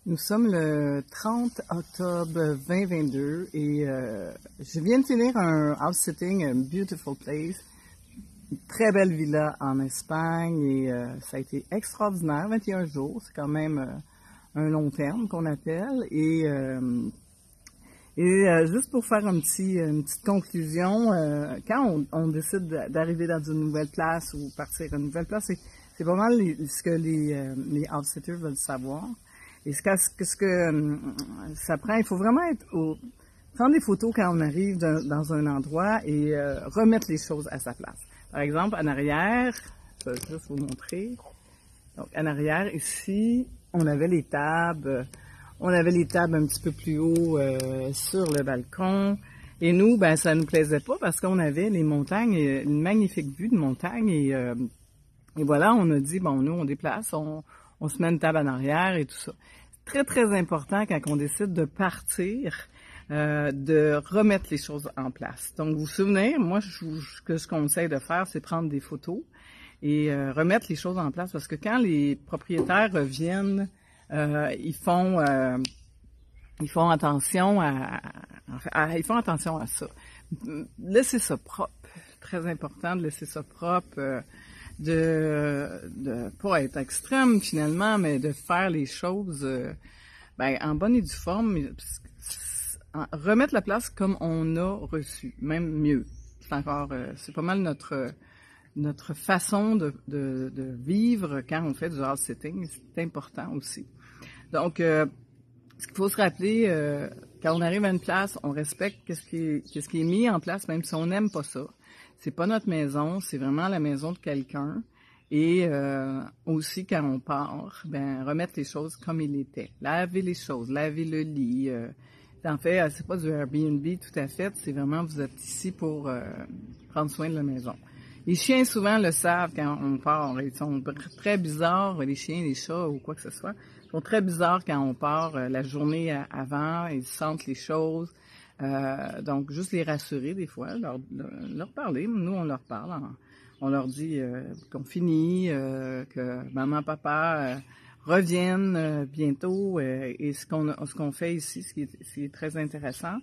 Nous sommes le 30 octobre 2022 et je viens de finir un house-sitting, a beautiful place, une très belle villa en Espagne et ça a été extraordinaire, 21 jours, c'est quand même un long terme qu'on appelle juste pour faire une petite conclusion, quand on décide d'arriver dans une nouvelle place ou partir à une nouvelle place, c'est pas mal ce que les house-sitters veulent savoir. Et ce que ça prend, il faut vraiment prendre des photos quand on arrive dans un endroit et remettre les choses à sa place. Par exemple, en arrière, je vais juste vous montrer. Donc, en arrière, ici, on avait les tables un petit peu plus haut sur le balcon. Et nous, ben, ça nous plaisait pas parce qu'on avait les montagnes, une magnifique vue de montagne. Et voilà, on a dit, bon, nous, on déplace, on se met une table en arrière et tout ça. Très, très important quand on décide de partir, de remettre les choses en place. Donc, vous vous souvenez, moi, ce que je conseille de faire, c'est prendre des photos et remettre les choses en place parce que quand les propriétaires reviennent, ils font attention ils font attention à ça. Laissez ça propre. Très important de laisser ça propre. De pas être extrême finalement, mais de faire les choses en bonne et due forme, remettre la place comme on a reçu, même mieux. C'est pas mal notre façon de vivre quand on fait du house-sitting, c'est important aussi. Donc, ce qu'il faut se rappeler, quand on arrive à une place, on respecte qu'est-ce qui est mis en place, même si on n'aime pas ça. C'est pas notre maison, c'est vraiment la maison de quelqu'un. Et aussi, quand on part, remettre les choses comme il était. Laver les choses, laver le lit. En fait, c'est pas du Airbnb tout à fait, c'est vraiment, vous êtes ici pour prendre soin de la maison. Les chiens, souvent, le savent quand on part. Ils sont très bizarres, les chiens, les chats ou quoi que ce soit. Ils sont très bizarres quand on part la journée avant, ils sentent les choses. Donc, juste les rassurer des fois, leur parler. Nous, on leur parle. On leur dit qu'on finit, que maman, papa reviennent bientôt. Et ce qu'on fait ici, ce qui est très intéressant,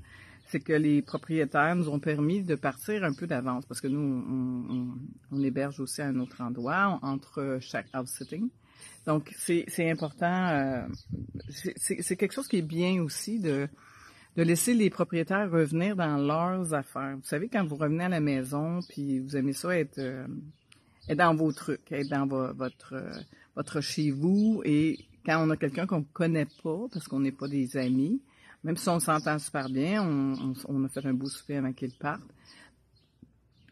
c'est que les propriétaires nous ont permis de partir un peu d'avance parce que nous, on héberge aussi à un autre endroit entre chaque house-sitting. Donc, c'est important. C'est quelque chose qui est bien aussi de laisser les propriétaires revenir dans leurs affaires. Vous savez, quand vous revenez à la maison, puis vous aimez ça être dans vos trucs, être dans votre chez vous, et quand on a quelqu'un qu'on ne connaît pas, parce qu'on n'est pas des amis, même si on s'entend super bien, on a fait un beau souper avant qu'ils partent.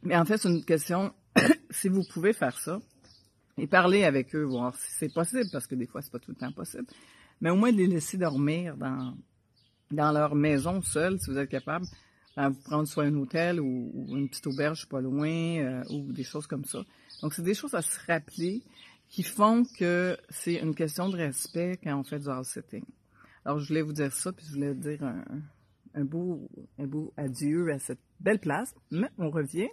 Mais en fait, c'est une question, si vous pouvez faire ça, et parler avec eux, voir si c'est possible, parce que des fois, c'est pas tout le temps possible, mais au moins de les laisser dormir dans leur maison seule, si vous êtes capable, vous prendre soit un hôtel ou une petite auberge pas loin, ou des choses comme ça. Donc, c'est des choses à se rappeler qui font que c'est une question de respect quand on fait du house-sitting. Alors, je voulais vous dire ça, puis je voulais dire un beau adieu à cette belle place, mais on revient.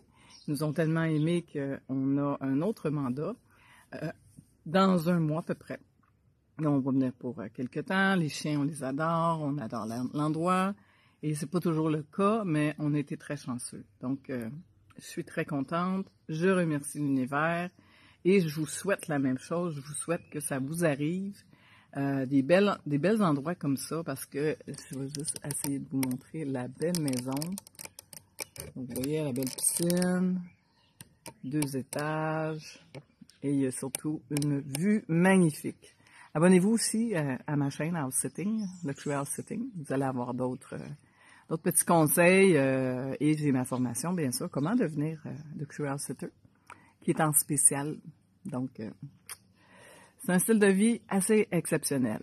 Ils nous ont tellement aimés qu'on a un autre mandat dans un mois à peu près. On va venir pour quelques temps. Les chiens, on les adore. On adore l'endroit. Et c'est pas toujours le cas, mais on a été très chanceux. Donc, je suis très contente. Je remercie l'univers. Et je vous souhaite la même chose. Je vous souhaite que ça vous arrive. Des belles endroits comme ça, parce que je vais juste essayer de vous montrer la belle maison. Donc, vous voyez la belle piscine. 2 étages. Et il y a surtout une vue magnifique. Abonnez-vous aussi à ma chaîne House Sitting, Luxury House Sitting. Vous allez avoir d'autres petits conseils et j'ai ma formation, bien sûr, comment devenir Luxury House Sitter, qui est en spécial. Donc, c'est un style de vie assez exceptionnel.